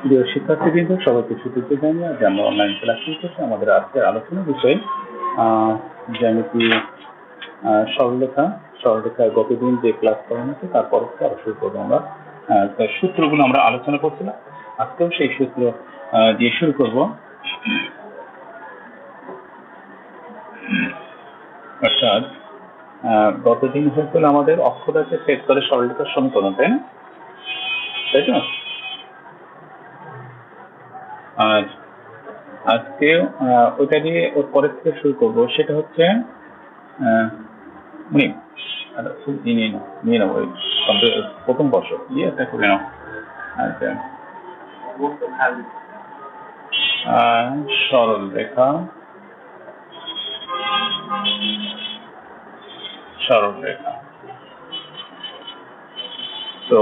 প্রিয় শিক্ষার্থীবৃন্দ, সবাইকে শুভেচ্ছা জানিয়ে যে আমরা অনলাইন ক্লাস শুরু করছি। আমাদের আজকের আলোচনার বিষয় জ্যামিতি, সরলরেখা গতদিন যে ক্লাস করানো হচ্ছে তার পরবর্তী আরো শুরু করবো আমরা। সূত্রগুলো আমরা আলোচনা করছিলাম, আজকেও সেই সূত্র দিয়ে শুরু করব। অর্থাৎ গতদিন হয়েছিল আমাদের অক্ষটাকে সেট করে সরলরেখার সমীকরণ, তাই তো? আর আজকে ওইটা দিয়ে ওর পরের থেকে শুরু করবো, সেটা হচ্ছে নিয়ে নেবো প্রথম বর্ষ দিয়ে একটা করে নাও। আচ্ছা, সরল রেখা তো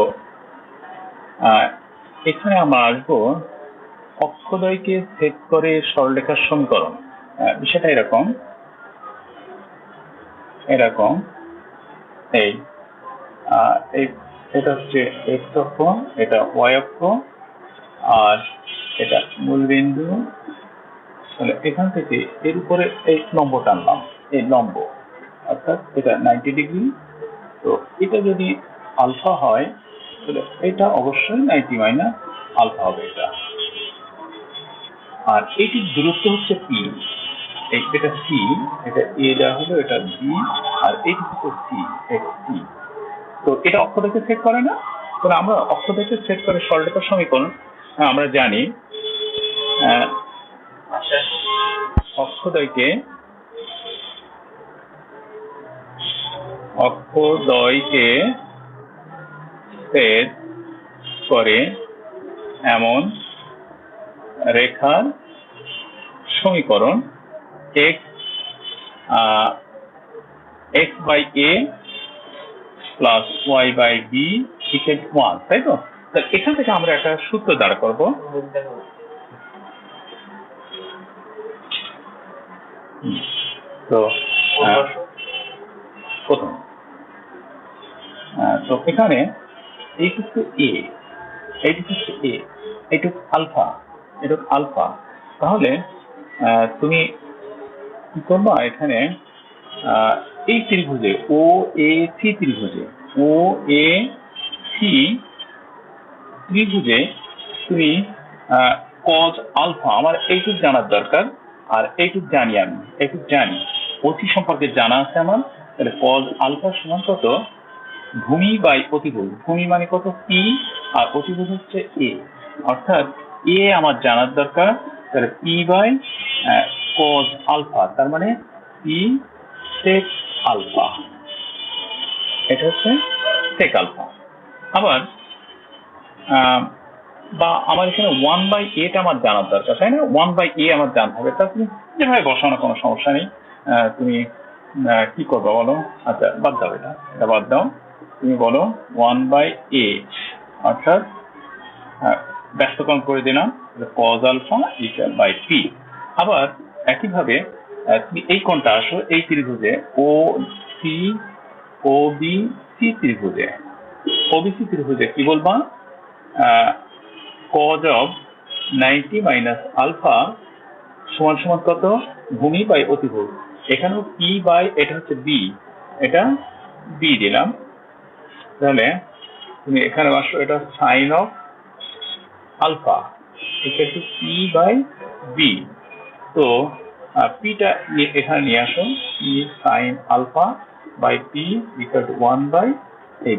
এখানে আমরা আসবো অক্ষদ্বয়কে ছেদ করে সরলরেখার সমীকরণ। বিষয়টা এরকম এই এটা হচ্ছে এক্স অক্ষ, এটা ওয়াই অক্ষ, আর এটা মূল বিন্দু। তাহলে এখান থেকে এর উপরে এই লম্ব টানলাম, এই লম্ব অর্থাৎ এটা 90 ডিগ্রি। তো এটা যদি আলফা হয় তাহলে এটা অবশ্যই 90 মাইনাস আলফা হবে এটা। আর এটির দূরত্ব হচ্ছে পি, এটা সি, এটা এ দেওয়া হলো, এটা বি, আর এটি হচ্ছে সি, এক্স সি। তো এটা অক্ষরেখা সেট করে না? তাহলে আমরা অক্ষরেখা সেট করে সরলরেখার সমীকরণ আমরা জানি অক্ষদ্বয়কে ছেদ করে এমন রেখার সমীকরণ x by a plus y by b equal to 1, তাই তো? তাহলে এখান থেকে আমরা একটা সূত্র দাঁড় করব। তো প্রথম তো এখানে এইটুকু এ, এইটুকু এ, এইটুকু আলফা, তাহলে তুমি কি করবা, এখানে এই ত্রিভুজে ও এ সি ত্রিভুজে তুমি কজ আলফা, আমার এইটুকু জানার দরকার, আর এইটুকু জানি অতি সম্পর্কে জানা আছে আমার। তাহলে কজ আলফা সমান কত? ভূমি বাই অতিভুজ। ভূমি মানে কত? পি, আর অতিভুজ হচ্ছে এ, অর্থাৎ এ আমার জানার দরকার। তাহলে পি বাই কজ আলফা, তার মানে পি সেক আলফা, এটা হচ্ছে সেক আলফা। আবার বা আমার এখানে 1 বাই এটা আমার জানার দরকার, তাই না? 1 বাই এ আমার জানতে হবে। তা তুমি যেভাবে বসানো কোনো সমস্যা নেই। তুমি কি করবা বলো? আচ্ছা, বাদ দাও, এটা বাদ দাও। তুমি বলো 1 বাই এ, অর্থাৎ ব্যস্তকরণ করে দিলাম cos alpha equal by p. আবার একইভাবে তুমি এই কোণটা আসো, এই ত্রিভুজে ও বি সি ত্রিভুজে কি বলবা? cos of 90 মাইনাস আলফা সমান কত? ভূমি বাই অতিভুজ। এখানেও পি বাই এটা হচ্ছে বি, এটা বি দিলাম। তাহলে তুমি এখানে আসো, এটা sine of alpha equal to p by b. তো পিটা এখানে নিয়ে আসো, p sine alpha by p equal to 1 by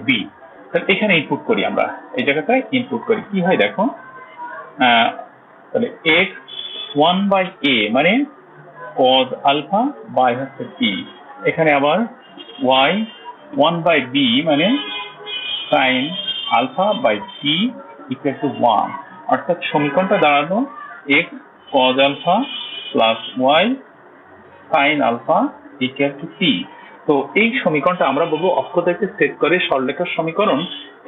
b. তাহলে এখানে ইনপুট করি, আমরা এই জায়গাটায় ইনপুট করি, কি হয় দেখো। তাহলে x 1 বাই a মানে cos আলফা বাই হচ্ছে পি। এখানে আবার y 1 বাই b মানে sin alpha by p equal to 1, অর্থাৎ সমীকরণটা দাঁড়ানো x cos alpha plus y sin alpha equal to p. তো এই সমীকরণটা আমরা বলবো অক্ষদ্বয়কে ছেদ করে সরলরেখার সমীকরণ।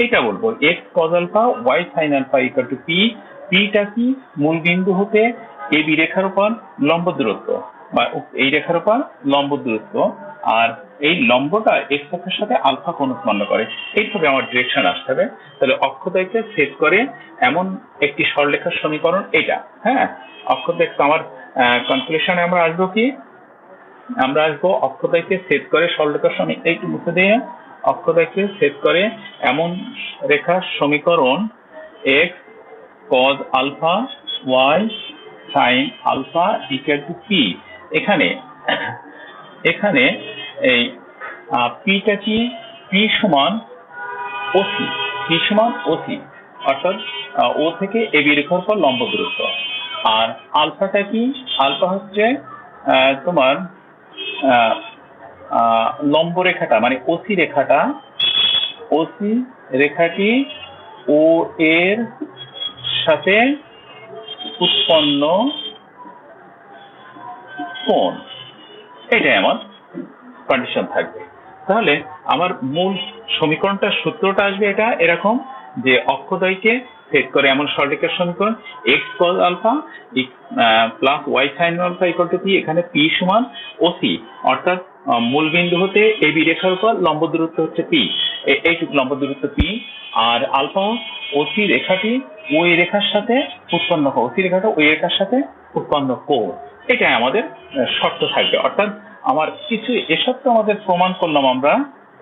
এটা বলবো x cos alpha y sin alpha equal to p. পিটা কি? মূল বিন্দু হতে এই বি রেখার উপর লম্ব দূরত্ব, বা এই রেখার উপর লম্ব দূরত্ব। আর এই লম্বটা এক্স অক্ষের সাথে আলফা কোণ উৎপন্ন করে। এইভাবে আমার ডিরেকশন আসতে হবে। তাহলে অক্ষদ্বয়কে ছেদ করে এমন একটি সরলরেখার সমীকরণ এটা। হ্যাঁ, অক্ষদ্বয় আমার কনক্লুশনে আমরা আসবো কি, আমরা আসবো অক্ষদ্বয়কে ছেদ করে সরলরেখার সমীকরণ, এইটু মুছে দিয়ে অক্ষদ্বয়কে ছেদ করে এমন রেখার সমীকরণ x cos alpha y sin alpha equal to p। এখানে এই পিটা কি, পি সমান ওসি, পি সমান ওসি অর্থাৎ ও থেকে এবি রেখার উপর লম্ব দূরত্ব। আর আলফাটা কি, আলফা হচ্ছে তোমার লম্ব রেখাটা মানে ওসি রেখাটা, ওসি রেখাটি ও এর সাথে উৎপন্ন কোণ, এটাই আমার কন্ডিশন থাকবে। তাহলে আমার মূল সমীকরণটার সূত্রটা আসবে এটা এরকম যে অক্ষদ্বয়কে ছেদ করে এমন সরলরেখার সমীকরণ x cos alpha plus y sin alpha equal to p। এখানে p সমান ওসি অর্থাৎ মূল বিন্দু হতে এবি রেখার উপর লম্ব দূরত্ব হচ্ছে p, এইটুকু লম্ব দূরত্ব p। আর আলফা ওসি রেখাটি ওই রেখার সাথে উৎপন্ন কোণ, ওসি রেখাটা ওই রেখার সাথে উৎপন্ন কোণ, এটাই আমাদের শর্ত থাকবে। অর্থাৎ আমার কিছু এসব তো আমাদের প্রমাণ করলাম আমরা,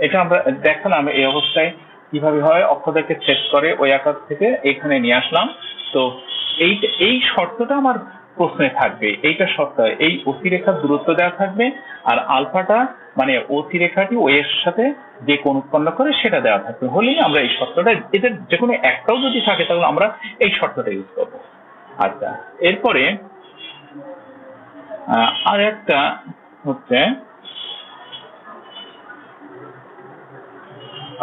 এটা আমরা দেখালাম এই অবস্থায় কিভাবে হয়, অক্ষদ্বয়কে ছেদ করে ওই আকার থেকে এখানে নিয়ে আসলাম। তো এই শর্তটা আমার প্রশ্নে থাকবে, এইটা শর্ত, এই ওসি রেখার দূরত্ব দেওয়া থাকবে আর আলফাটা মানে ওসি রেখাটি ওই এর সাথে যে কোণ উৎপন্ন করে সেটা দেওয়া থাকবে। হলেই আমরা এই শর্তটা, এদের যে কোনো একটাও যদি থাকে তাহলে আমরা এই শর্তটা ইউজ করবো। আচ্ছা, এরপরে আর একটা হচ্ছে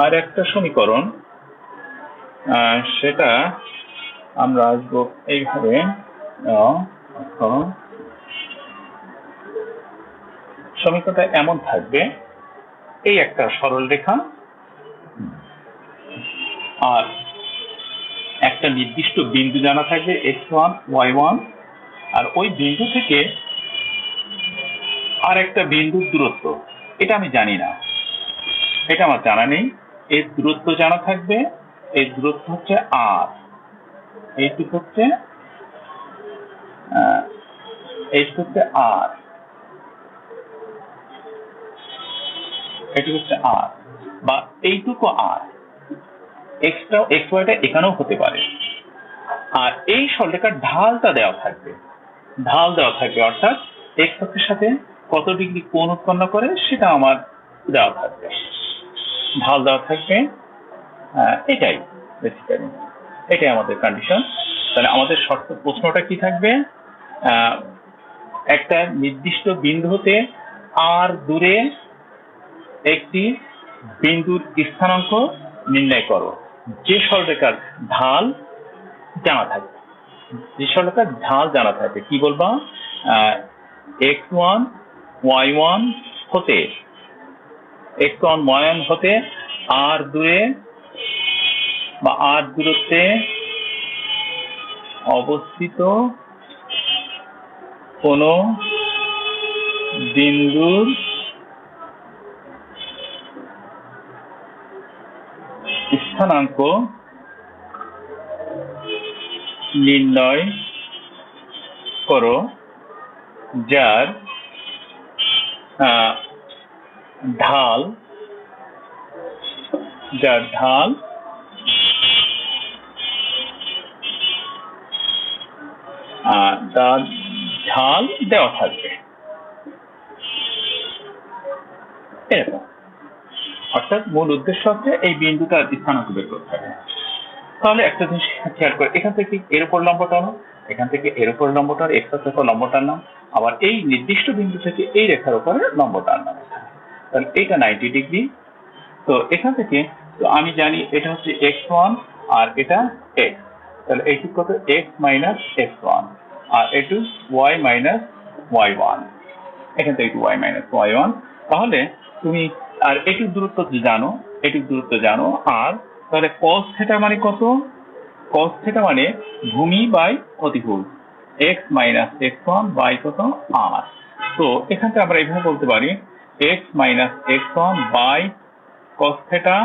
আর একটা সমীকরণ, সেটা আমরা আসবো এইভাবে। সমীকরণটা এমন থাকবে, এই একটা সরল রেখা আর একটা নির্দিষ্ট বিন্দু জানা থাকবে x1 y1, আর ওই বিন্দু থেকে আর একটা বিন্দুর দূরত্ব, এটা আমি জানি না, এটা আমার জানা নেই। এর দূরত্ব জানা থাকবে, এর দূরত্ব হচ্ছে r, এইটুকু হচ্ছে r, এইটুকু হচ্ছে r বা এইটুকু r, এক্সটা এক্স ওয়াইটা এখানেও হতে পারে। আর এই সরলরেখার ঢালটা দেওয়া থাকবে, ঢাল দেওয়া থাকবে অর্থাৎ এক্স অক্ষের সাথে কত ডিগ্রি কোণ উৎপন্ন করে সেটা আমার দেওয়া থাকবে, ঢাল দেওয়া থাকবে। এটাই বেসিক্যালি, এটাই আমাদের কন্ডিশন। তাহলে আমাদের শর্ত প্রশ্নটা কি থাকবে, একটা নির্দিষ্ট বিন্দু হতে আর দূরে একটি বিন্দুর স্থানাঙ্ক নির্ণয় করো যে সরলরেখার ঢাল জানা থাকবে, যে সরলরেখার ঢাল জানা থাকবে। কি বলবা, x1 y1 হতে x1 y1 হতে আর দূরে বা আর দূরত্বে অবস্থিত কোন বিন্দুর স্থানাঙ্ক নির্ণয় করো যার ঢাল দেওয়া থাকবে এরকম। অর্থাৎ মূল উদ্দেশ্য হচ্ছে এই বিন্দুটার স্থানাঙ্ক বের করতে হবে। তাহলে একটা জিনিস খেয়াল করে, এখান থেকে এর উপর লম্ব টানো, এখান থেকে এর উপর লম্ব টানো, এক্স অক্ষের উপর লম্ব টানলাম, আবার এই নির্দিষ্ট বিন্দু থেকে এই রেখার উপরে লম্ব টানলাম, তাহলে এটা 90 ডিগ্রি। তো এখান থেকে তো আমি জানি এটা হচ্ছে x1 আর এটা x, তাহলে এইটুকু কত x মাইনাস x1 আর একটু y মাইনাস y1, এখান থেকে একটু y মাইনাস y1। তাহলে তুমি আর এটুকু দূরত্ব জানো, এটুকু দূরত্ব জানো। আর তাহলে cos থিটা মানে কত, cos থিটা মানে ভূমি বাই অতিভুজ, x মাইনাস x1 বাই কত r। তো এখান থেকে আমরা এইভাবে বলতে পারি x minus x1 by cos theta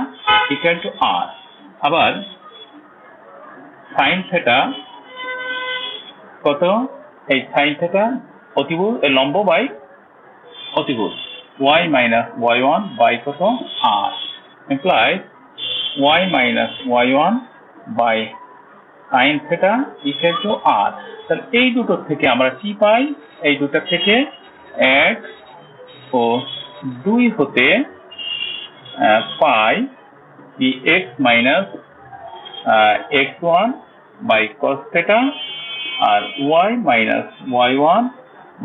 equal to r। আবার sin theta কত? এই sin theta অতিভুজ লম্ব বাই অতিভুজ y minus y1 by কত r implies y minus y1 by sin theta equal to r। তাহলে এই দুটো থেকে আমরা কি পাই? এই দুটো থেকে 1 ও 2 হতে পাই x minus x1 by cos theta R y minus y1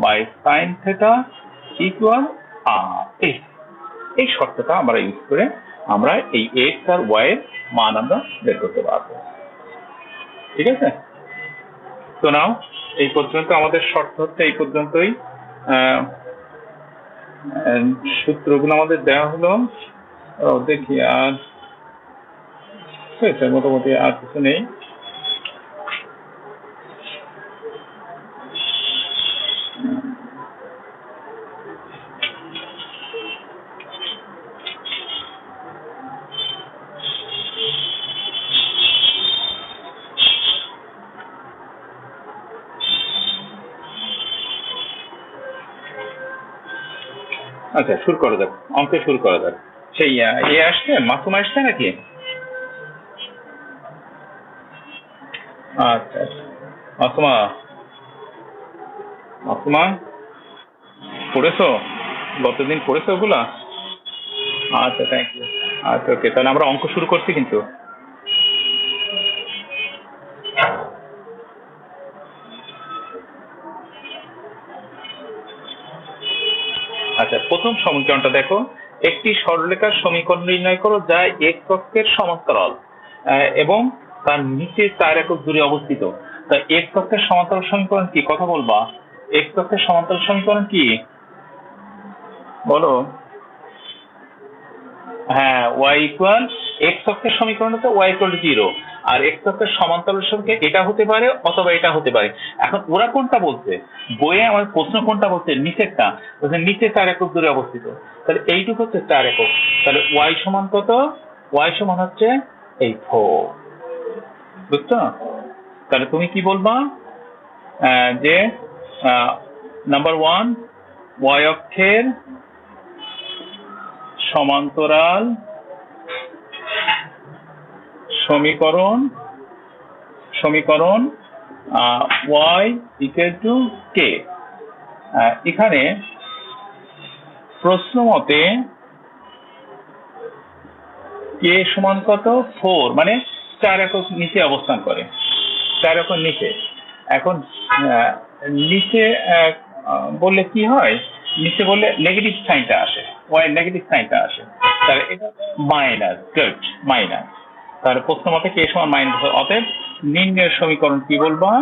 by sin theta equal r। এই শর্তটা আমরা ইউজ করে আমরা এই x আর y এর মান আমরা বের করতে পারবো। ঠিক আছে? তো নাও এই পর্যন্ত আমাদের শর্ত হচ্ছে এই পর্যন্তই। সূত্রগুলো আমাদের দেওয়া হলো। দেখি আর হয়েছে মোটামুটি, আর কিছু নেই। আচ্ছা, শুরু করা যাক, অঙ্ক শুরু করা যাক। সেই আসছে, মাসুম আসছে নাকি? আচ্ছা মাসুমা, মাসুমা পড়েছো? গতদিন পড়েছো ওগুলা? আচ্ছা, থ্যাংক ইউ। আচ্ছা, ওকে, তাহলে আমরা অঙ্ক শুরু করছি কিন্তু। আচ্ছা, প্রথম সমীকরণটা দেখো। একটি সরলরেখার সমীকরণ নির্ণয় করো যা x অক্ষের সমান্তরাল এবং তার নিচে 4 একক দূরে অবস্থিত। তা x অক্ষের সমান্তরাল সমীকরণ কি? কথা বলবা। x অক্ষের সমান্তরাল সমীকরণ কি বলো? হ্যাঁ, y ইকুয়াল x অক্ষের সমীকরণ হচ্ছে y ইকুয়াল টু 0, আর x অক্ষের সমান্তরাল সমীকরণ এটা হতে পারে অথবা এটা হতে পারে। এখন ওরা কোনটা বলছে? বইয়ে আমার প্রশ্ন কোনটা বলছে? নিচেরটা বলছে নিচে 4 একক দূরে অবস্থিত। তাহলে এইটুকু হচ্ছে 4 একক। তাহলে y সমান কত? y সমান হচ্ছে এই 4। বুঝছো? তাহলে তুমি কি বলবা? যে নাম্বার 1 y অক্ষের সমান্তরাল সমীকরণ y ইকুয়াল টু k। এখানে প্রশ্ন মতে k সমান কত? 4, মানে 4 একক নিচে অবস্থান করে, 4 একক নিচে। এখন নিচে বললে কি হয়? নিচে বললে নেগেটিভ সাইনটা আসে, y নেগেটিভ সাইনটা আসে। তাহলে এটা মাইনাস, গুড, মাইনাস। তাহলে প্রশ্ন মতে k সমান মাইনাস। অতএব নির্ণয়ের সমীকরণ কি বলবা?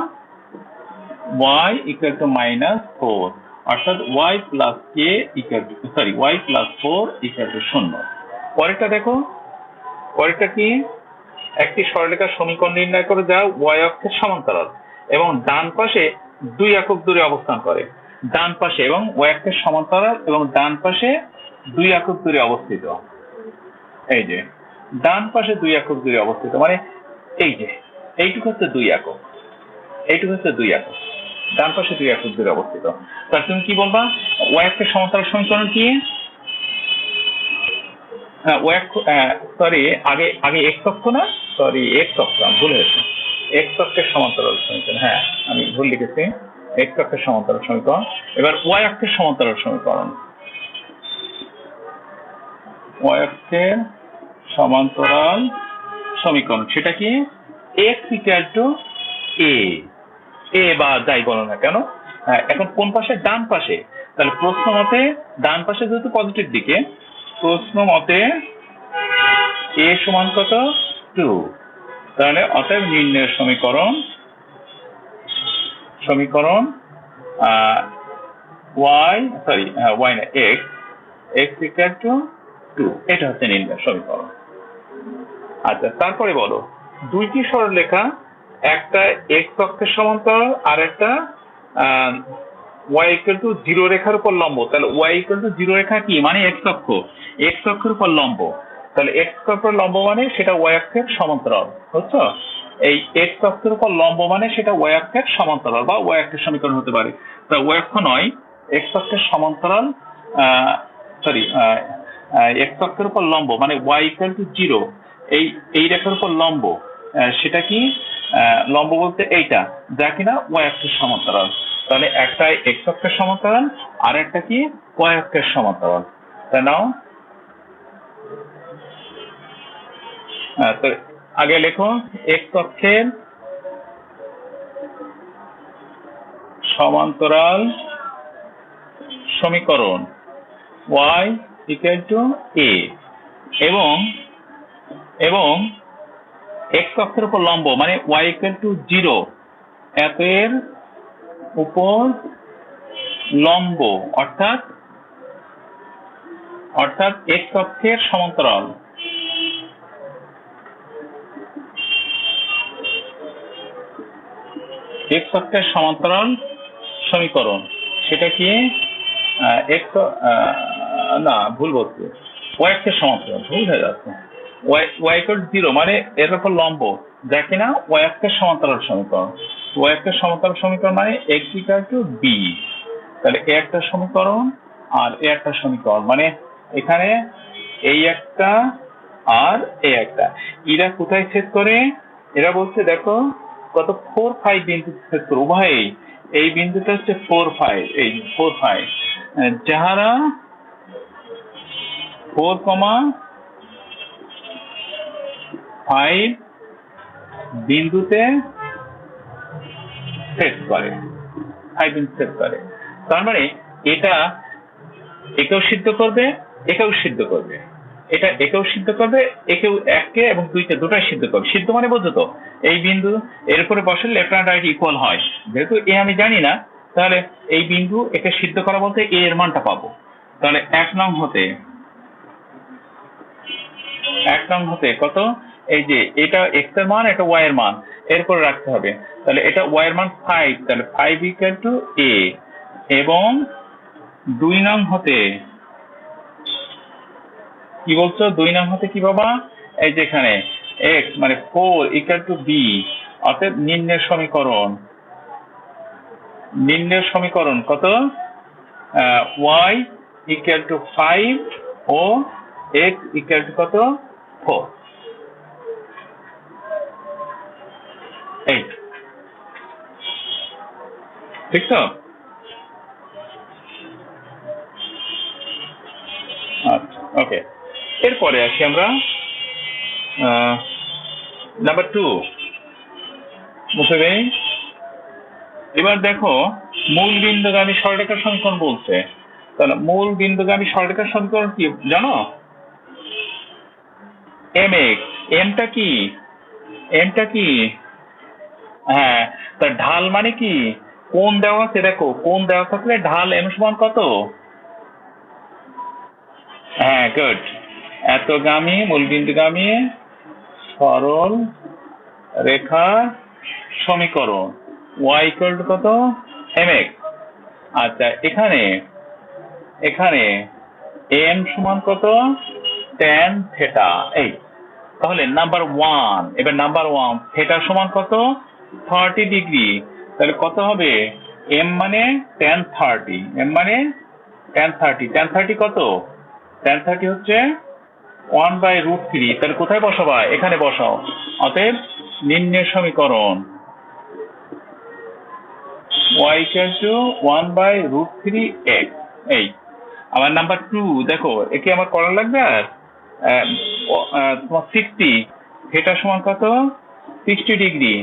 y ইকুয়াল টু -4, অর্থাৎ y plus k equal to y plus 4 equal to 0। পরেরটা দেখো, পরেরটা কি? একটি সরলরেখার সমীকরণ নির্ণয় করে যা y অক্ষের সমান্তরাল এবং ডান পাশে 2 একক দূরে অবস্থান করে। ডান পাশে এবং y অক্ষের সমান্তরাল এবং ডান পাশে 2 একক দূরে অবস্থিত। এই যে ডান পাশে 2 একক দূরে অবস্থিত, মানে এই যে এইটুকু হচ্ছে 2 একক, এইটুকু হচ্ছে 2 একক, ডান পাশে 2 একক দূরে অবস্থিত। তাহলে তুমি কি বলবা? y অক্ষের সমান্তরাল সমীকরণ কি? আগে x অক্ষ না, x অক্ষ, ভুল হয়েছে। x অক্ষের সমান্তরাল সমীকরণ, হ্যাঁ আমি ভুল লিখেছি, x অক্ষের সমান্তরাল সমীকরণ। এবার y অক্ষের সমান্তরাল সমীকরণ, y অক্ষের সমান্তরাল সমীকরণ সেটা কি? x ইকুয়াল টু a বা যাই বলো না কেন। এখন কোন পাশে? ডান পাশে। তাহলে প্রশ্ন মতে ডান পাশে যেহেতু পজিটিভ দিকে, প্রশ্ন মতে a সমান কত? 2। তাহলে অতএব নির্ণয়ের সমীকরণ x ইকুয়াল টু 2, এটা হচ্ছে নির্ণয়ের সমীকরণ। আচ্ছা, তারপরে বলো, দুইটি সরলরেখা, একটা x অক্ষের সমান্তরাল আর একটা ওয়াই ইকুয়াল টু 0 রেখার উপর লম্ব, তাহলে ওয়াই ইকুয়াল টু 0 রেখা কি মানে এক্স অক্ষ, এক্স অক্ষের উপর লম্ব, তাহলে এক্স অক্ষের উপর লম্ব মানে সেটা ওয়াই অক্ষের সমান্তরাল, বুঝছো? এই এক্স অক্ষের উপর লম্ব মানে সেটা ওয়াই অক্ষের সমান্তরাল বা ওয়াই অক্ষের সমীকরণ হতে পারে। তা ওয়াই অক্ষ নয়, এক্স অক্ষের সমান্তরাল, সরি, এক্স অক্ষের উপর লম্ব মানে ওয়াই ইকুয়াল টু 0, এই রেখার উপর লম্ব, সেটা কি লম্ব বলতে এইটা যা কিনা ওয়াই অক্ষের সমান্তরাল। তাহলে একটা এক্স অক্ষের সমান্তরাল আর একটা কি ওয়াই অক্ষের সমান্তরাল। তাই নাও, তো আগে লেখো এক্স অক্ষের সমান্তরাল সমীকরণ y ইকুয়াল টু a, এবং এক্স অক্ষের উপর লম্ব মানে y ইকুয়াল টু 0, এর উপর লম্ব অর্থাৎ এক্স অক্ষের সমান্তরাল, এক্স অক্ষের সমান্তরাল সমীকরণ, সেটা কি এক্স, না ভুল বলছি, ওয়াই অক্ষের সমান্তরাল, ভুল হয়ে যাচ্ছে। ওয়াই ইকুয়াল টু 0 মানে এর উপর লম্ব যা কিনা ওয়াই অক্ষের সমান্তরাল সমীকরণ। ওয়াই অক্ষের সমান্তরাল সমীকরণ মানে এক্স ইকুয়াল টু বি, তাহলে এ একটা সমীকরণ আর এ একটা সমীকরণ, মানে এখানে এই একটা আর এই একটা, এরা কোথায় ছেদ করে? এরা বলছে দেখো কত 4, 5 বিন্দু ছেদ করে, উভয়ই এই বিন্দুটা হচ্ছে 4, 5, এই 4, 5, যাহারা 4, 5 বিন্দুতে ছেদ করে, 5 বিন্দু ছেদ করে। তার মানে এটা একেও সিদ্ধ করবে, একেও সিদ্ধ করবে, এটা একেও সিদ্ধ করবে, একেও, একে এবং দুইটা দুটাই সিদ্ধ করবে। সিদ্ধ মানে বোঝো তো, এই বিন্দু এর উপরে বসলে লেফট হ্যান্ড রাইট ইকুয়াল হয়, যেহেতু এ আমি জানি না, তাহলে এই বিন্দু একে সিদ্ধ করা বলতে এ এর মানটা পাবো। তাহলে 1 নং হতে কত, এই যে এটা এক্স এর মান, এটা ওয়াই এর মান, এরপরে রাখতে হবে। তাহলে এটা ওয়াই এর মান 5, তাহলে 5 ইকুয়াল টু এ, এবং 2 নং হতে কি বলছো? 2 নং হতে কি বাবা? এই যেখানে x মানে 4 ইকুয়াল টু b, অর্থাৎ নিম্নের সমীকরণ কত? y ইকুয়াল টু 5 ও x ইকুয়াল টু কত? 4। এই ঠিক তো? আচ্ছা, ওকে। এরপরে আসি আমরা নাম্বার 2 বুঝতে পেরে। এবার দেখো মূল বিন্দুগামী সরলরেখার সমীকরণ বলছে, তাহলে মূল বিন্দুগামী সরলরেখার সমীকরণ কি জানো? mx, এমটা কি? হ্যাঁ, তা ঢাল মানে কি? কোণ দেওয়া আছে, দেখো কোণ দেওয়া থাকলে ঢাল m সমান কত? হ্যাঁ, গুড। এতগামী মূলবিন্দুগামী সরল রেখার সমীকরণ y ইকুয়াল টু কত? mx। আচ্ছা, এখানে m সমান কত? tan theta. এই তাহলে নাম্বার 1, এবার নাম্বার 1 থিটা সমান কত? 30 ডিগ্রি। তাহলে কত হবে? m মানে tan 30, m মানে tan 30, tan 30 কত? tan 30 হচ্ছে 1/√3। তাহলে কোথায় বসাবা? এখানে বসাও। অতএব নিম্নের সমীকরণ y ইকুয়াল টু 1/√3x। এই আবার নাম্বার 2 দেখো, একে আমার করা লাগবে আর তোমার 60, থিটা সমান কত? 60 ডিগ্রি।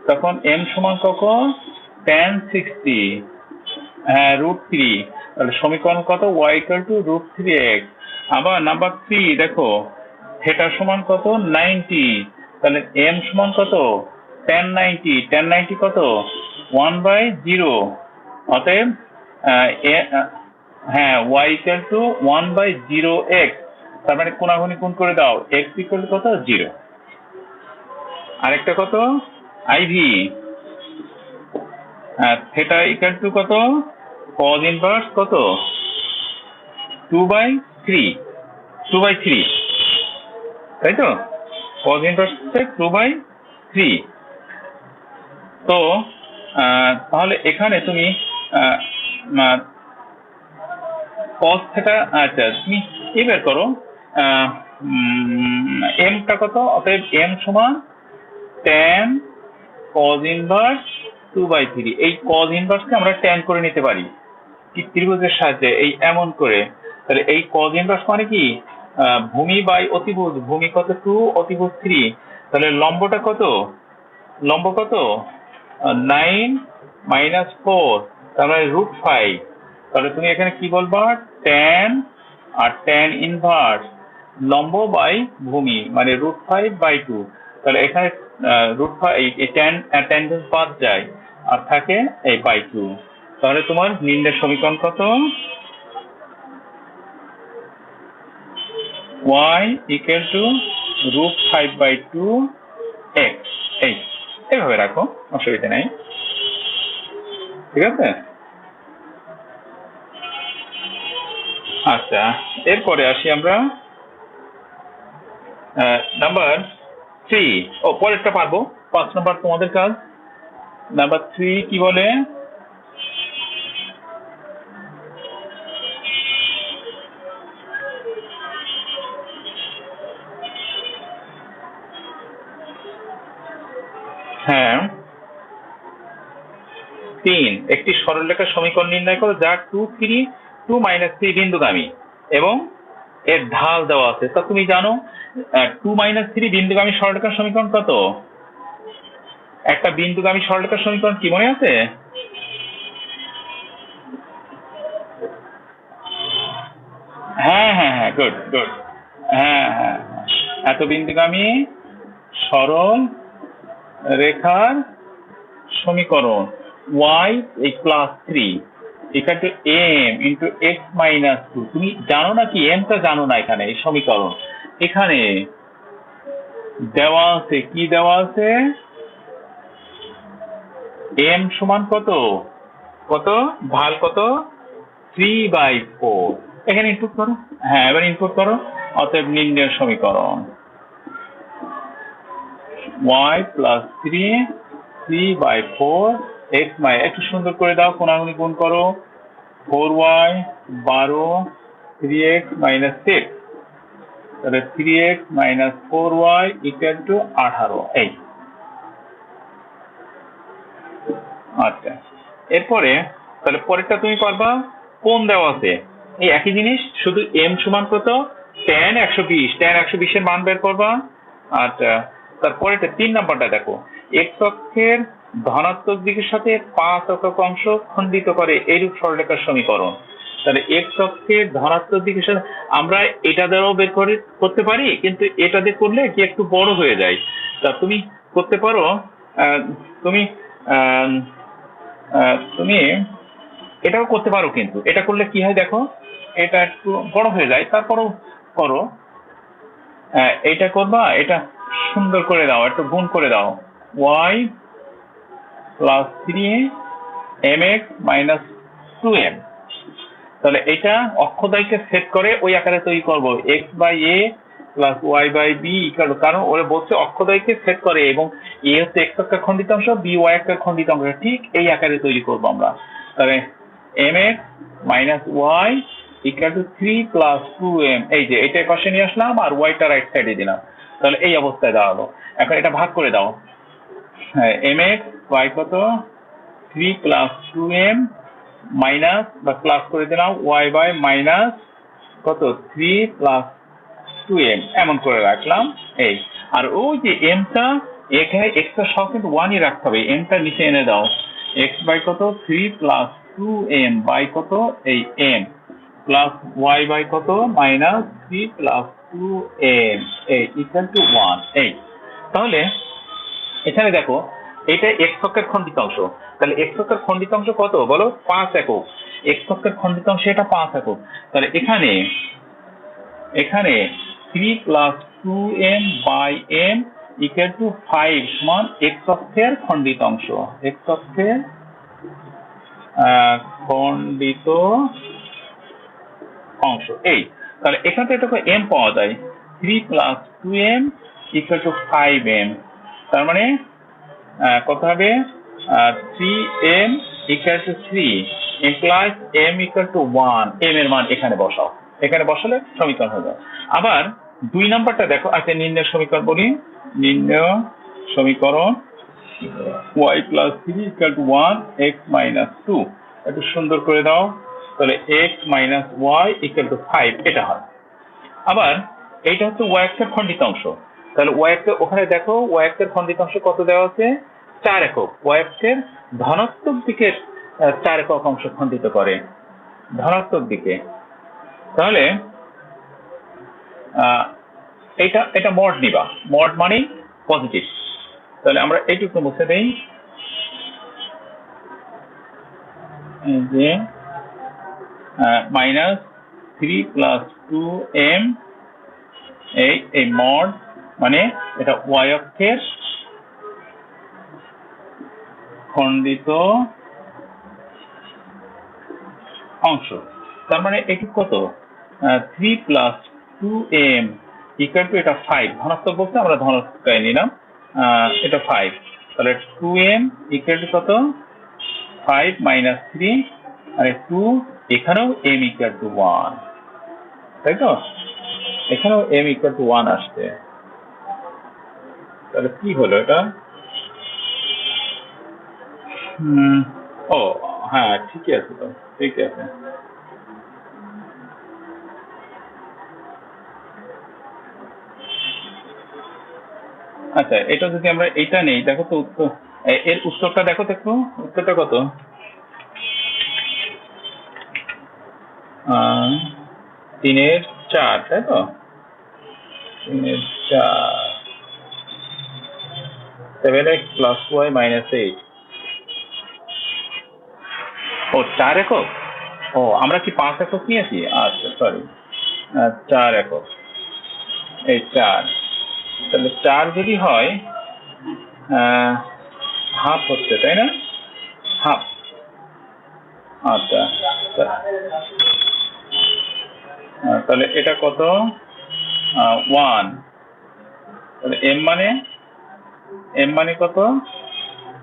তখন m সমান কত? tan 60, হ্যাঁ √3। তাহলে সমীকরণ কত? y equal two √3x। আবার নাম্বার 3 দেখো, থিটা সমান কত? 90, তাহলে m সমান কত? tan 90, tan 90 কত? 1/0। অতএব হ্যাঁ y ইকুয়াল টু 1/0x। তার মানে কোণাগুণি গুণ করে দাও, x ইকুয়াল টু কত? 0। আরেকটা কত? iv, থিটা ইকুয়াল টু কত? cos ইনভার্স কত 2/3 তাই তো cos ইনভার্স হচ্ছে 2/3 তো তাহলে এখানে তুমি cos থিটা আচ্ছা তুমি বের করো m টা কত অতএব m সমান tan cos ইনভার্স 2/3 এই cos ইনভার্সকে আমরা tan করে নিতে পারি কি ত্রিভুজের সাহায্যে এই এমন করে তাহলে এই cos ইনভার্স মানে কি ভূমি বাই অতিভুজ ভূমি কত 2 অতিভুজ 3 তাহলে লম্বটা কত 9 minus 4 তাহলে √5 তাহলে তুমি এখানে কি বলবা tan আর tan ইনভার্স লম্ব বাই ভূমি মানে √5/2 তাহলে এখানে √5 এই tan বাদ যায় আর থাকে এই /2 তাহলে তোমার নির্ণয়ের সমীকরণ কত y √5/2 x এইভাবে রাখো অসুবিধা নাই ঠিক আছে আচ্ছা এরপরে আসি আমরা নাম্বার 3 পরেরটা পারবো 5 নম্বর তোমাদের কাজ নাম্বার 3 কি বলে হ্যাঁ 3 একটি সরলরেখার সমীকরণ নির্ণয় করো যা 2 3 বিন্দুগামী এবং এর ঢাল দেওয়া আছে তা তুমি জানো 2 3 বিন্দুগামী সরলরেখার সমীকরণ কত একটা বিন্দুগামী সরলরেখার সমীকরণ কি মনে আছে হ্যাঁ গুড হ্যাঁ এত বিন্দুগামী সরল রেখার সমীকরণ y +3 equal to m into x minus 2 তুমি জানো না কি m টা জানো না এখানে এই সমীকরণ এখানে দেওয়া আছে কি দেওয়া আছে m সমান কত ঢাল কত 3/4 এখানে ইনপুট করো হ্যাঁ এবার ইনপুট করো অতএব নির্ণয়ের সমীকরণ y + 3/4 x একটু সুন্দর করে দাও কোণাগুণি গুণ করো 4y 12 3x - 6 তাহলে 3x - 4y = 18 এই আচ্ছা এরপরে তাহলে পরেরটা তুমি পারবা কোণ দেওয়া আছে এই একই জিনিস শুধু m সমান কত tan 120 এর মান বের করবা আচ্ছা তারপরেটা 3 নাম্বারটা দেখো x অক্ষের ধনাত্মক দিকের সাথে 5 একক অংশ খণ্ডিত করে এইরূপ সরলরেখার সমীকরণ তাহলে x অক্ষের ধনাত্মক দিকের সাথে আমরা এটা দ্বারাও বের করতে পারি কিন্তু এটা দিয়ে করলে কি একটু বড় হয়ে যায় তা তুমি করতে পারো তুমি এটাও করতে পারো কিন্তু এটা করলে কি হয় দেখো এটা একটু বড় হয়ে যায় তারপরও করো এটা করবা এটা সুন্দর করে দাও একটু গুণ করে দাও y + 3mx - 2m তাহলে এটা অক্ষদ্বয়কে সেট করে ওই আকারে তৈরি করব x/a + y/b কারণ ওরা বলছে অক্ষদ্বয়কে সেট করে এবং a হচ্ছে x অক্ষের খণ্ডিতাংশ b y অক্ষের খণ্ডিতাংশ ঠিক এই আকারে তৈরি করব আমরা তাহলে mx - y = 3 + 2m এই যে এটা পাশে নিয়ে আসলাম আর y টা রাইট সাইডে দিলাম তাহলে এই অবস্থায় দাঁড়ালো এখন এটা ভাগ করে দাও হ্যাঁ mx y কত 3 + 2m মাইনাস বা প্লাস করে দিলাম y/- কত 3 + 2m এমন করে রাখলাম এই আর ওই যে m টা এখানে x টা সহ কিন্তু 1ই রাখতে হবে m টা নিচে এনে দাও x/কত 3 + 2m কত এই m প্লাস y/কত -3 + 2m এই = 1 এই তাহলে এখানে দেখো এটা x অক্ষের খণ্ডিতাংশ তাহলে x অক্ষের খণ্ডিতাংশ কত বলো 5 একক x অক্ষের খণ্ডিতাংশ এটা 5 একক তাহলে এখানে 3 + 2m/m = 5 সমান x অক্ষের খণ্ডিতাংশ x অক্ষের খণ্ডিত অংশ এই। তাহলে এখান থেকে দেখো m পাওয়া যায় 3 + 2m = 5m। তার মানে কত হবে 3m = 3 implies m = 1। m এর মান এখানে বসাও, এখানে বসালে সমীকরণ হয়ে যায়। আবার 2 নাম্বারটা দেখো, আচ্ছা নির্ণয় সমীকরণ বলি। নির্ণয় সমীকরণ y + 3 = 1 x - 2 একটু সুন্দর করে দাও, তাহলে x - y = 5 এটা হয়। আবার এইটা হচ্ছে y অক্ষের খণ্ডিত অংশ, তাহলে y অক্ষের ওখানে দেখো y অক্ষের খণ্ডিত অংশ কত দেওয়া আছে 4 একক। y অক্ষের ধনাত্মক দিকের 4 একক অংশ খণ্ডিত করে ধনাত্মক দিকে, তাহলে এটা মড নিবা, মড মানে পজিটিভ। তাহলে আমরা এইটুকু মুছে দেই যে -3 + 2m এই মড মানে এটা y অক্ষের খণ্ডিত অংশ। তার মানে এটি কত 3 + 2m = এটা 5, ধনাত্মক বলতে আমরা ধনাত্মকটাই নিলাম, এটা 5। তাহলে 2m = কত 5 - 3 আর 2, এখানেও m = 1, তাই তো এখানেও m = 1 আসছে। তাহলে কি হলো এটা? ও হ্যাঁ ঠিকই আছে, তো ঠিক আছে। আচ্ছা এটা যদি আমরা এইটা নেই, দেখো তো উত্তর, এর উত্তরটা দেখো তো একটু, উত্তরটা কত 3/4, তাই তো 3/4 7x + y - 8। ও 4 একক, ও আমরা কি 5 একক নিয়েছি? আচ্ছা সরি, 4 একক, এই 4। তাহলে 4 যদি হয় হাফ হচ্ছে, তাই না? হাফ। আচ্ছা তাহলে এটা কত 1, তাহলে m মানে কত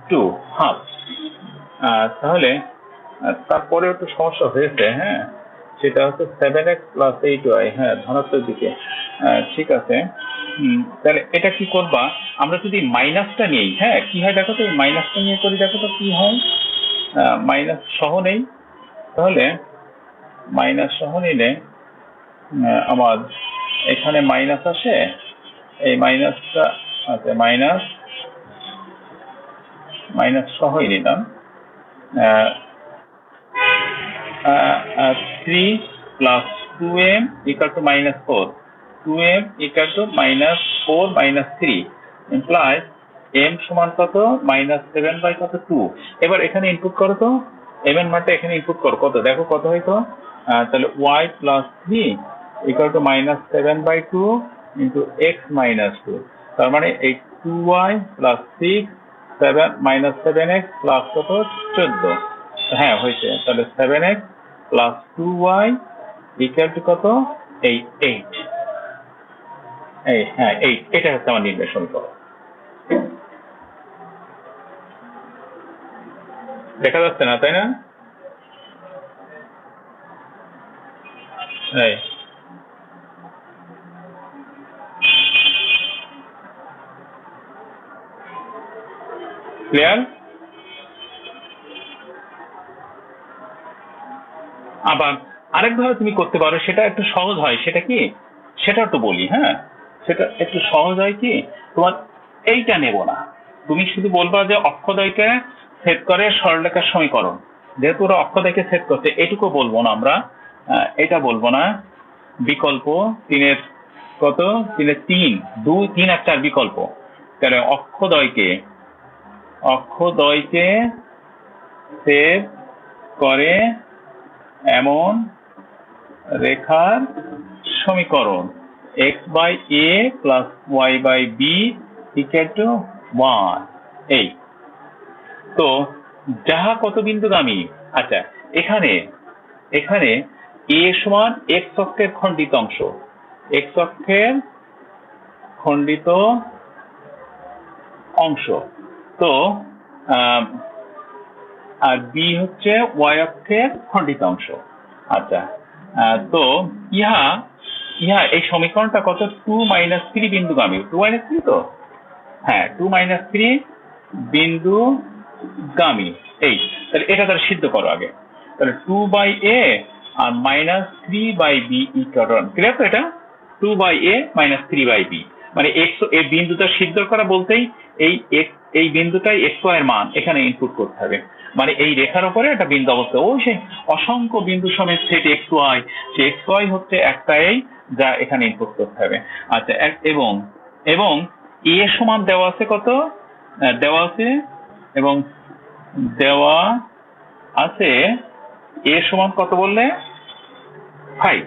2, হাফ। তাহলে তারপরে একটু সমস্যা হয়েছে, হ্যাঁ সেটা হচ্ছে 7x + 8y, হ্যাঁ ধনাত্মক দিকে, ঠিক আছে। তাহলে এটা কি করবা, আমরা যদি মাইনাসটা নেই, হ্যাঁ কি হয় দেখো তো, মাইনাসটা নিয়ে করি, দেখো তো কি হয়, মাইনাস সহ নেই, তাহলে মাইনাস সহ নিলে আমার এখানে মাইনাস আসে, এই মাইনাসটা, আচ্ছা মাইনাস সহই নিলাম। 3 + 2m = -4, 2m = -4 - 3 implies m সমান কত -7/2। এবার এখানে ইনপুট করো তো, m এর মানটা এখানে ইনপুট করো, কত দেখো কত হইতো, তাহলে y + 3 = -7/2 × x - 2। তার মানে এই 2y + 6 7x + কত 14, হ্যাঁ হয়েছে। তাহলে 7x + 2y = কত, এই 8, এই হ্যাঁ 8, এটা হচ্ছে আমার নির্ণয় সমীকরণ। দেখা যাচ্ছে না, তাই না? এই ক্লিয়ার? আবার আরেকভাবে তুমি করতে পারো, সেটা একটু সহজ হয়, সেটা কি সেটা একটু বলি, হ্যাঁ সেটা একটু সহজ হয় কি, তোমার এইটা নেব না, তুমি শুধু বলবা যে অক্ষদ্বয়কে ছেদ করে সরলরেখার সমীকরণ, যেহেতু ওরা অক্ষদ্বয়কে ছেদ করছে এটুকু বলবো না আমরা, এটা বলবো না। বিকল্প 3-এর কত, 3-এর 3, 2, 3 আর 4 বিকল্প, তাহলে অক্ষদ্বয়কে ছেদ করে এমন রেখার সমীকরণ x/a + y/b = 1। এই তো যাহা কত বিন্দুগামী, আচ্ছা, এখানে এখানে a সমান x অক্ষের খণ্ডিত অংশ, x অক্ষের খণ্ডিত অংশ, তো আর b হচ্ছে y অক্ষের খণ্ডিত অংশ। আচ্ছা, তো ইহা এই সমীকরণটা কত? 2 - 3 বিন্দুগামী, 2 - 3 তো, হ্যাঁ 2 - 3 বিন্দুগামী। এই তাহলে এটা তাহলে সিদ্ধ করো আগে। তাহলে 2/a আর -3/b ইকুয়াল, ক্লিয়ার তো? এটা 2/a - 3/b, মানে x, এই বিন্দুটা সিদ্ধ করা বলতেই এই বিন্দুটাই xy এর মান এখানে ইনপুট করতে হবে। মানে এই রেখার উপরে একটা বিন্দু অবস্থা, ওই সেই অসংখ্য বিন্দু সমেত সেট xy, সে xy হচ্ছে একটাই যা এখানে ইনপুট করতে হবে। আচ্ছা, এবং a সমান দেওয়া আছে কত? দেওয়া আছে a সমান কত বললে? 5,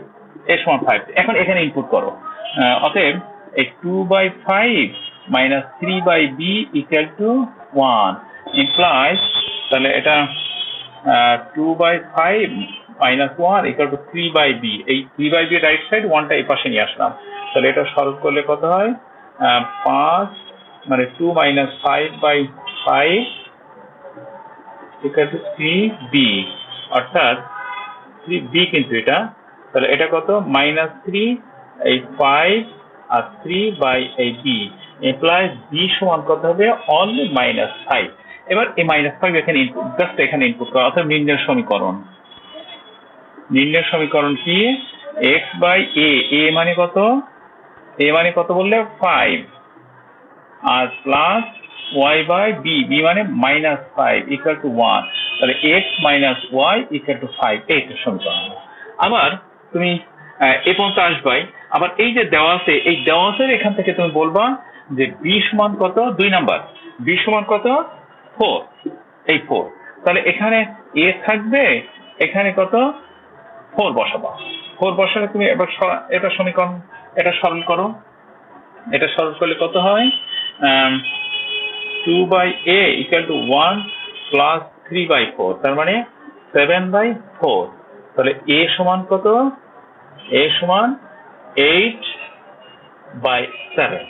a সমান 5। এখন এখানে ইনপুট করো। অতএব এই 2/5 - 3/b = 1 implies, তাহলে এটা 2/5 - 1 = 3/b। এই 3/b রাইট সাইড, 1টা এই পাশে নিয়ে আসলাম। তাহলে এটা সরল করলে কত হয়? 5, মানে 2 - 5/5 = 3b, অর্থাৎ 3b, কিন্তু এটা তাহলে এটা কত? -3, এই 5 আর 3/b implies b সমান কত হবে? অনলি -5। এবার এই -5 এখানে ইনপুট, জাস্ট এখানে ইনপুট করা, অর্থাৎ নির্ণয়ের সমীকরণ কি? x/a, a মানে কত? a মানে কত বললে? 5, আর প্লাস y/b, b মানে -5 = 1, তাহলে x - y = 5। এইটা সমীকরণ। আবার তুমি এ পর্যন্ত আসবাই, আবার এই যে দেওয়া আছে, এই দেওয়া আছে এখান থেকে তুমি বলবা যে b সমান কত? 2 নাম্বার, b সমান কত? 4, এই 4। তাহলে এখানে a থাকবে, এখানে কত? 4 বসাবা। 4 বসালে তুমি এবার এটা সমীকরণ, এটা সরল করো। এটা সরল করলে কত হয়? 2/a = 1 + 3/4, তার মানে 7/4। তাহলে a সমান কত? a সমান 8/7।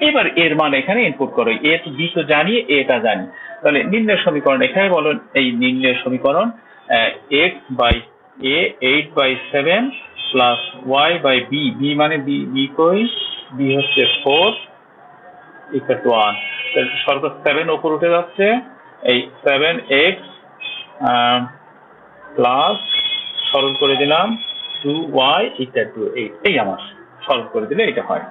এবার এর মান এখানে ইনপুট করো। a তো b তো জানি, এটা জানি। তাহলে নির্ণয়ের সমীকরণ এখানে বলো, এই নির্ণয়ের সমীকরণ x/a 8/7 প্লাস y/b, b মানে b কই? b হচ্ছে 4 = 1। তাহলে সর্বোচ্চ 7 উপর উঠে যাচ্ছে, এই 7x প্লাস সরল করে দিলাম 2y = 8। এই আমার সরল করে দিলে এটা হয়,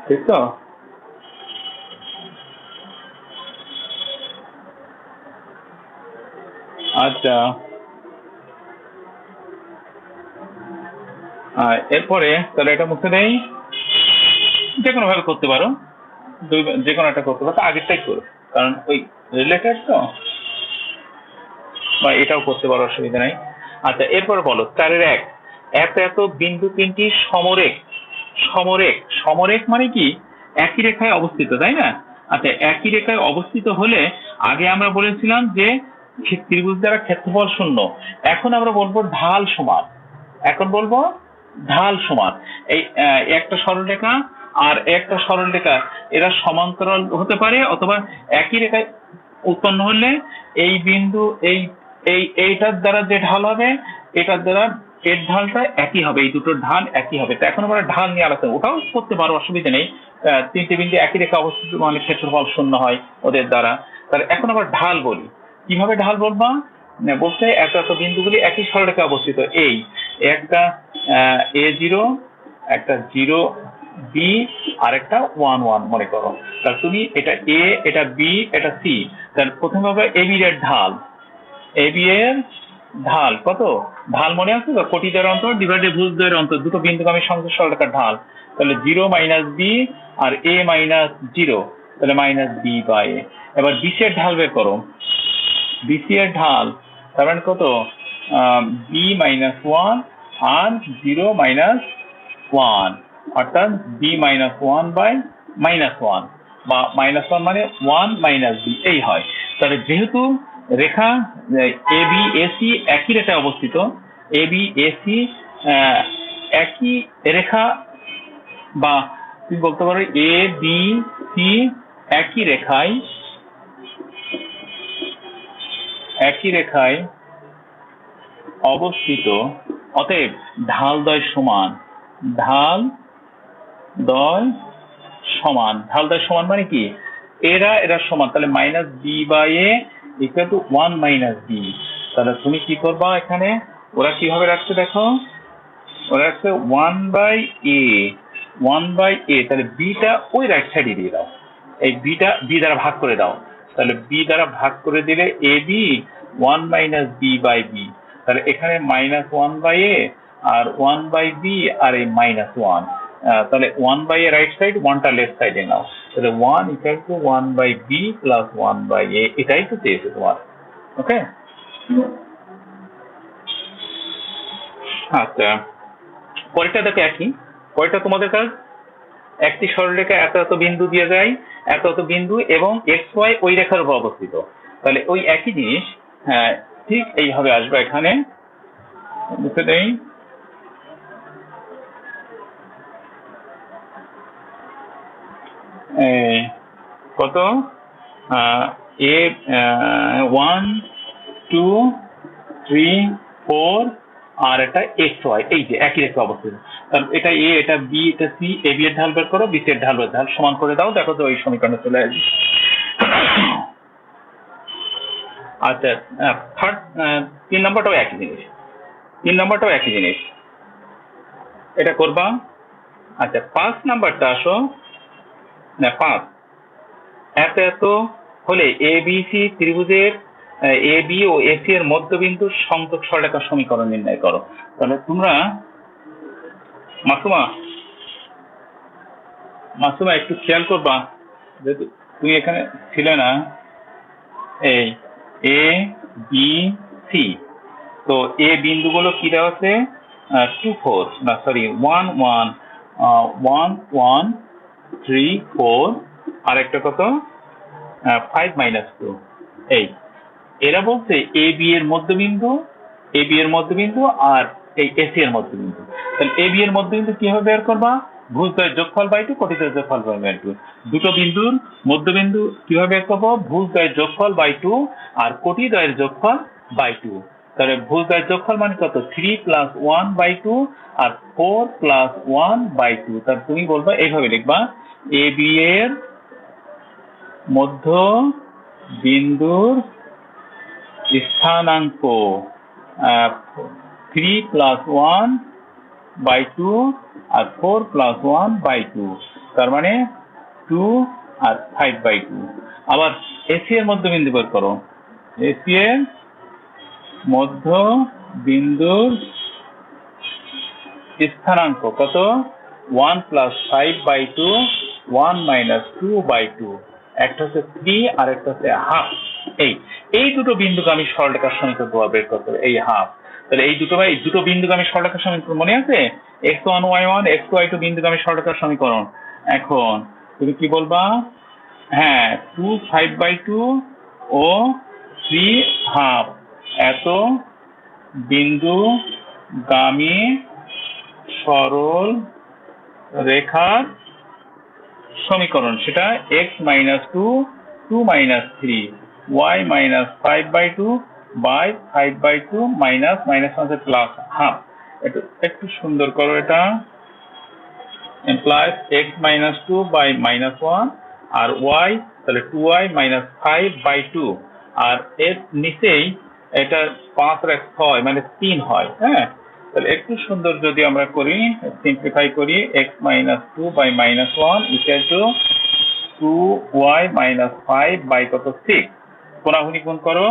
ঠিক তো? আচ্ছা, এরপরে তাহলে এটা মুছে দেই। যে কোনো ভাবে করতে পারো, যে কোনো একটা করতে পারো, আগেরটাই করো, কারণ ওই রিলেটেড তো, বা এটাও করতে পারো, অসুবিধা নাই। আচ্ছা, এরপর বলো 4-এর 1, এত বিন্দু তিনটি সমরেখ মানে কি? একই রেখায় অবস্থিত, তাই না? আচ্ছা, একই রেখায় অবস্থিত হলে আগে আমরা বলেছিলাম যে ত্রিভুজ দ্বারা ক্ষেত্রফল শূন্য। এখন আমরা বলবো ঢাল সমান। এই একটা সরলরেখা আর একটা সরলরেখা, এরা সমান্তরাল হতে পারে, অথবা একই রেখায় উৎপন্ন হলে এই বিন্দু এইটার দ্বারা যে ঢাল হবে, এটার দ্বারা এর ঢালটা একই হবে, এই দুটোর ঢাল একই হবে। তো এখন আমরা ঢাল নিয়ে আলোচনা, ওটাও করতে পারো, অসুবিধা নেই। তিনটে বিন্দু একই রেখা অবস্থিত মানে ক্ষেত্রফল শূন্য হয় ওদের দ্বারা। তাহলে এখন আবার ঢাল বলি, কিভাবে ঢাল বলবা? বলতে এত বিন্দুগুলি একই সরলরেখা অবস্থিত, এই একটা a0, একটা 0b, আর একটা 1 1 মনে করো। তাহলে তুমি এটা a, এটা b, এটা c। তাহলে প্রথমে হবে ab এর ঢাল, ab এর ঢাল কত? ঢাল মনে আছে তো? কোটিদ্বয়ের অন্তর ডিভাইডেড ভুজদ্বয়ের অন্তর, দুটো বিন্দুগামী সংযোগ সরলরেখার ঢাল। তাহলে 0 - b আর a - 0, তাহলে -b/a। এবার bc এর ঢাল বের করো। bc এর ঢাল তার মানে কত? b - 1 আর 0 - 1, অর্থাৎ b - 1/-1, বা -1 মানে 1 - b, এই হয়। তাহলে যেহেতু রেখা এ বি এসি একই রেখায় অবস্থিত, এ বি এসি একই রেখা, বা তুমি বলতে পারো এ বি সি একই রেখায় অবস্থিত, অতএব ঢালদ্বয় সমান। ঢালদ্বয় সমান মানে কি, এরা সমান, তাহলে minus b by a equal to 1 minus b. তাহলে তুমি কি করবা, এখানে ওরা কিভাবে রাখছে দেখো, ওরা রাখছে 1 বাই এ, তাহলে বিটা ওই রাইট সাইডে দিয়ে দাও, এই বিটা বি দ্বারা ভাগ করে দাও, তাহলে বি দ্বারা ভাগ করে দিলে a b 1 minus b by b, তাহলে এখানে মাইনাস 1 বাই এ আর 1 বাই বি আর এই মাইনাস 1, তাহলে 1 বাই এ রাইট সাইড, 1টা লেফট সাইডে নাও, তাহলে 1 equal to 1 by b plus 1 by a, এটাই তো চেয়েছে তোমার। ওকে, আচ্ছা পরেরটা দেখো একই, পরেরটা তোমাদের কাজ, একটি সরলরেখা এত এত বিন্দু দিয়ে যায়, এত এত বিন্দু এবং এক্স ওয়াই ওই রেখার উপর অবস্থিত, তাহলে ওই একই জিনিস হ্যাঁ ঠিক এইভাবে আসবে, এখানে বুঝতে নেই, কত এ 1 2 3 4 আর এটা এক্স ওয়াই, এই যে একই রেখা অবস্থিত, তাহলে এটা এ, এটা বি, এটা সি, এ বি এর ঢাল বের করো, বি সি এর ঢাল সমান করে দাও, দেখো তো ওই সমীকরণে চলে আসবে। আচ্ছা থার্ড 3 নম্বরটাও একই জিনিস, এটা করবা। আচ্ছা 5 নাম্বারটা আসো, না 5 এত এত হলে এ বি সি ত্রিভুজের এ বি ও এসি এর মধ্যবিন্দুর সংযোগ সরলরেখার সমীকরণ নির্ণয় করো। তাহলে তোমরা মাসুমা একটু খেয়াল করবা, যেহেতু তুমি এখানে ছিলে না, এই এ বি সি, তো এ বিন্দুগুলো কি দেওয়া আছে, 2 4 না সরি 1 1 1 1 3 4 আর একটা কত 5 মাইনাস 2, এই এরা বলছে এ বি এর মধ্যবিন্দু আর এই এসি এর মধ্যবিন্দু, তাহলে এ বি এর মধ্যবিন্দু কিভাবে বের করবা, ভুজদ্বয়ের যোগফল বাই 2 কোটিদ্বয়ের যোগফল বাই 2, দুটো বিন্দুর মধ্যবিন্দু কিভাবে বের করবো, ভুজদ্বয়ের যোগফল বাই 2 আর কোটিদ্বয়ের যোগফল বাই 2, তাহলে ভুজদ্বয়ের যোগফল মানে কত 3 প্লাস 1 বাই 2 আর 4 প্লাস 1 বাই 2, তাহলে তুমি বলবা এইভাবে লিখবা, এ বি এর মধ্য বিন্দুর স্থানাঙ্ক 3 প্লাস 1 বাই 2 আর 4 প্লাস 1 বাই 2, তার মানে 2 আর 5 বাই 2। আবার এসি এর মধ্যবিন্দু বের করো, এসি এর মধ্য বিন্দুর স্থানাঙ্ক কত 1 প্লাস 5 বাই 2 1 মাইনাস 2 বাই 2, একটা হচ্ছে 3 আর একটা হচ্ছে হাফ, এই দুটো বিন্দুকে আমি সরলরেখার সমীকরণ বের করতে হবে, এই হাফ, তাহলে এই দুটো বিন্দুকে আমি সরলরেখার সমীকরণ মনে আছে, x1 y1 x2 y2 বিন্দুকে আমি সরলরেখার সমীকরণ, এখন তুমি কি বলবা, হ্যাঁ 2 5 বাই 2 ও 3 হাফ এত বিন্দুগামী সরল রেখার সমীকরণ, সেটা x minus 2 2 minus 3 y minus 5 by 2 by 5 by 2 minus minus plus half, একটু সুন্দর করো, এটা implies x minus 2 by minus 1 R y, তাহলে 2y minus 5 by 2, আর এর নিচেই এটা 5 আর 6 মানে 3 হয়, হ্যাঁ, তাহলে একটু সুন্দর যদি আমরা করি, সিম্পলিফাই করি, x minus 2 by minus 1 equal to 2y minus 5 by কত 6, কোনাকুনি গুণ করো,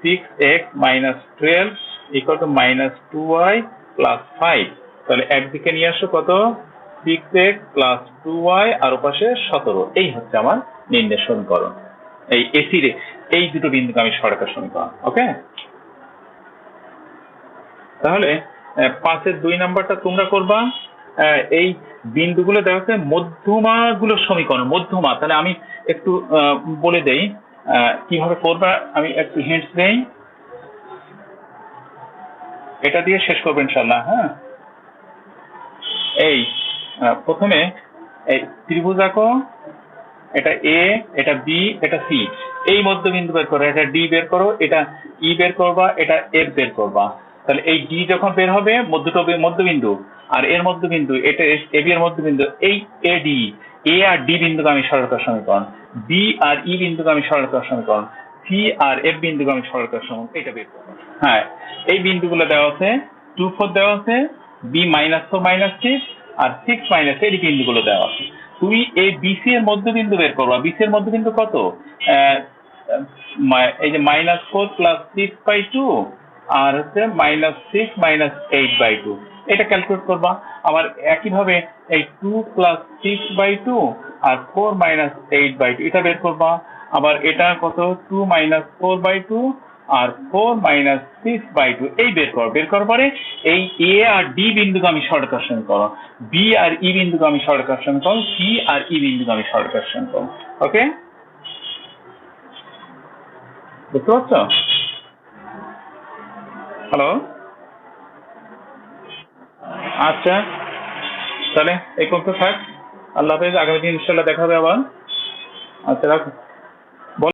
6x minus 12 equal to minus 2y plus 5, তাহলে একদিকে নিয়ে আসো কত 6x plus 2y আর ওপাশে 17, এই হচ্ছে আমার নির্ণয়ের সমীকরণ, এই এসি রে এই দুটো বিন্দুকে আমি সরলরেখার সমীকরণ। ওকে, তাহলে 5-এর 2 নাম্বারটা তোমরা করবা, এই বিন্দুগুলো দেখা যাচ্ছে মধ্যমা গুলোর সমীকরণ, মধ্যমা, তাহলে আমি একটু বলে দেই, কিভাবে করবা আমি একটু হিন্টস দেই, এটা দিয়ে শেষ করবো ইনশাল্লাহ। হ্যাঁ, এই প্রথমে এই ত্রিভুজ আঁকো, এটা এ, এটা বি, এটা সি, এই মধ্যবিন্দু বের করো, এটা ডি বের করো, এটা ই বের করবা, এটা এফ বের করবা। তাহলে এই ডি যখন বের হবে মধ্যবিন্দু, আর এর মধ্যবিন্দু এটা এ বি এর মধ্যবিন্দু, এই A D, A R D বিন্দুগামী সরলরেখার সমীকরণ, বি আর ই বিন্দুগামী সরলরেখার সমীকরণ, সি আর এফ বিন্দুগামী সরলরেখার সমীকরণ, এটা বের করো। হ্যাঁ, এই বিন্দুগুলো দেওয়া আছে, 2 4 দেওয়া আছে, বি -4 -6 আর 6 - এই বিন্দুগুলো দেওয়া আছে। তুমি এই বিসি এর মধ্যবিন্দু বের করবা। বিসি এর মধ্যবিন্দু কত? এই যে -4 + 6/2 আর হচ্ছে -6 - 8/2, এটা ক্যালকুলেট করবা। আবার একইভাবে এই 2 + 6/2 আর 4 - 8/2 এটা বের করবা। আবার এটা কত? 2 - 4/2 আর 4 - 6/2, এই বের করার পরে এই এ আর ডি বিন্দুগামী সরলরেখার সমীকরণ, বি আর ই বিন্দুগামী সরলরেখার সমীকরণ, সি আর ই বিন্দুগামী সরলরেখার সমীকরণ। ওকে, বুঝতে পারছো? হ্যালো, আচ্ছা, তাহলে এই পর্যন্ত থাক। আল্লাহ হাফেজ, আগামী দিন ইনশাল্লাহ দেখা হবে আবার। আচ্ছা, রাখো।